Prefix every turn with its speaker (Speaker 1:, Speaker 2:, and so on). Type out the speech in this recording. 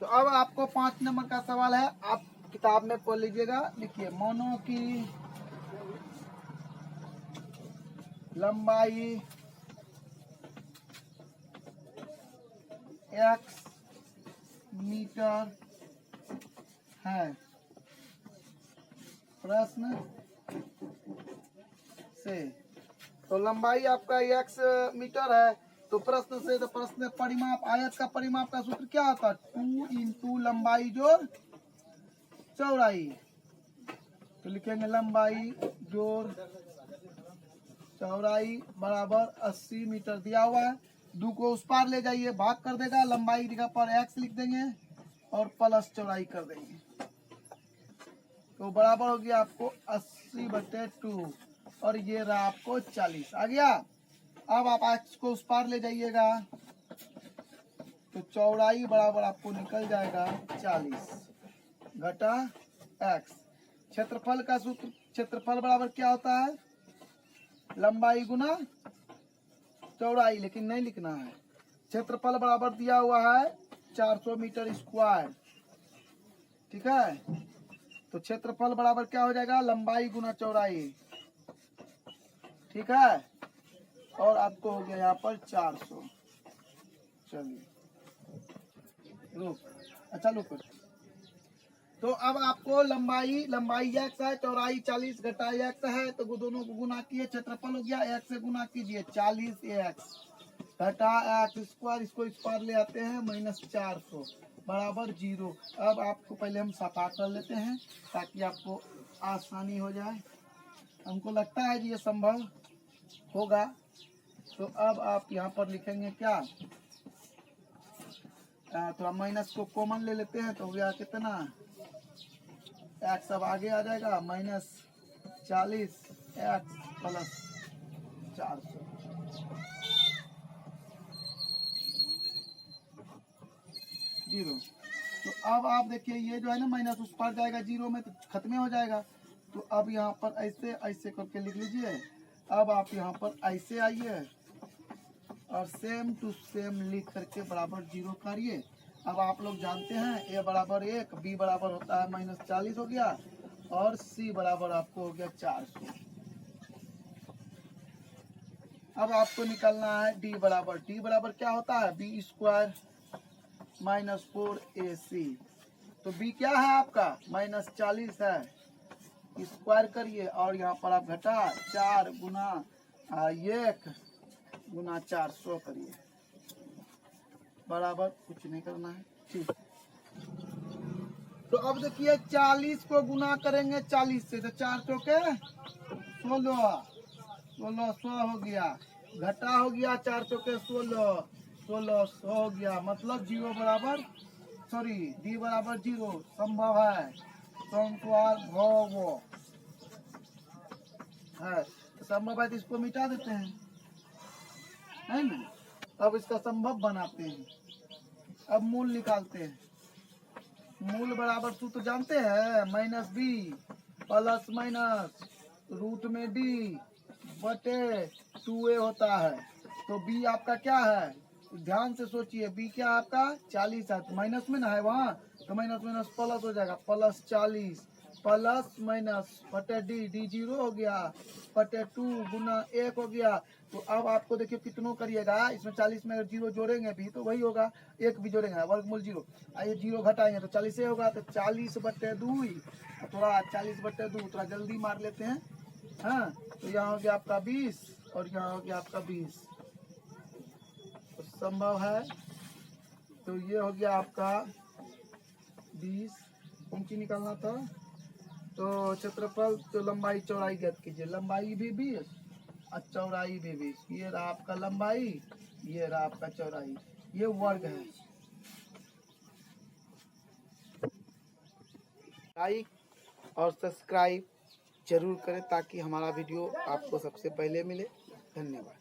Speaker 1: तो अब आपको 5 नंबर का सवाल है, आप किताब में पढ़ लीजिएगा। लिखिए, मोनो की लंबाई x मीटर है। प्रश्न से, तो लंबाई आपका x मीटर है, तो प्रश्न से, तो प्रश्न परिमाप, आयत का परिमाप का सूत्र क्या होता है? 2 इंटू लंबाई जोड़ चौड़ाई। तो लिखेंगे लंबाई जोड़ चौड़ाई बराबर 80 मीटर दिया हुआ है। 2 को उस पार ले जाइए, भाग कर देगा, लंबाई जगह पर x लिख देंगे और प्लस चौड़ाई कर देंगे, तो बराबर हो गया आपको 80/2 और ये रहा आपको 40 आ गया। अब आप x को उस पार ले जाइएगा, तो चौड़ाई बराबर आपको निकल जाएगा 40 घटा x। क्षेत्रफल का सूत्र, क्षेत्रफल बराबर क्या होता है? लंबाई गुना चौड़ाई, लेकिन नहीं लिखना है। क्षेत्रफल बराबर दिया हुआ है 400 मीटर स्क्वायर, ठीक है। तो क्षेत्रफल बराबर क्या हो जाएगा? लंबाई गुना चौड़ाई, ठीक है। और आपको हो गया यहाँ पर 400। चलिए रुक, अच्छा रुक। तो अब आपको लंबाई x है, चौड़ाई 40 घटा x है, तो दोनों को गुना किए, क्षेत्रफल हो गया, x से गुना कीजिए 40x घटा x स्क्वायर, इसको इस पार ले आते हैं, -400 बराबर 0। अब आपको पहले हम सफा कर लेते हैं ताकि आपको आसानी हो जाए। हमको लगता है कि ये संभव होगा। तो अब आप यहाँ पर लिखेंगे क्या, तो हम माइनस को कॉमन ले लेते हैं, तो हो गया कितना, x अब आगे आ जाएगा, -40 x प्लस 400 0। तो अब आप देखिए, ये जो है ना माइनस उस पार जाएगा 0 में, तो खत्म हो जाएगा। तो अब यहाँ पर ऐसे ऐसे करके लिख लीजिए। अब आप यहाँ पर ऐसे आइए और सेम टू सेम लिख करके बराबर 0 करिए। अब आप लोग जानते हैं a बराबर 1, b बराबर होता है -40 हो गया, और c बराबर आपको हो गया 400। अब आपको निकालना है d बराबर क्या होता है? b square -4ac। तो b क्या है आपका? -40 है, स्क्वायर करिए और यहाँ पर आप घटा 4 गुना 1 गुना 400 करिए, बराबर कुछ नहीं करना है, ठीक। तो अब देखिए 40 को गुना करेंगे 40 से, तो 4 चौके 16 100 हो गया, घटा हो गया 4 चौके 16 100 हो गया, मतलब 0 बराबर, सॉरी d बराबर 0 संभव है, संभव है, तो संभव है तो इसको मिटा देते हैं, है ना। अब इसका संभव बनाते हैं। अब मूल निकालते हैं। मूल बराबर सूत्र जानते हैं, -b प्लस माइनस रूट में d बटे 2a होता है। तो b आपका क्या है? ध्यान से सोचिए, b क्या है आपका? 40 है, माइनस में ना है वहाँ, तो माइनस माइनस प्लस हो जाएगा, प्लस 40 प्लस माइनस बटे d 0 हो गया, बटे 2 गुना 1 हो गया। तो अब आपको देखिए कितनों करिएगा, इसमें 40 में अगर 0 जोड़ेंगे भी तो वही होगा, 1 भी जोड़ेंगे वर्गमूल 0, आइए 0 घटाएंगे तो 40 ही होगा, तो 40/2, थोड़ा 40/2 थोड़ा जल्दी मार लेते हैं। हाँ, तो यहाँ हो गया आपका 20 और यहाँ हो गया आपका 20, तो संभव है। तो ये हो गया आपका 20, कौन सी निकालना था? तो क्षेत्रफल, तो लंबाई चौड़ाई ज्ञात कीजिए, लंबाई भी 20 और चौड़ाई भी 20। ये रहा आपका लंबाई, ये रहा आपका चौड़ाई, ये वर्ग है। लाइक और सब्सक्राइब जरूर करें ताकि हमारा वीडियो आपको सबसे पहले मिले। धन्यवाद।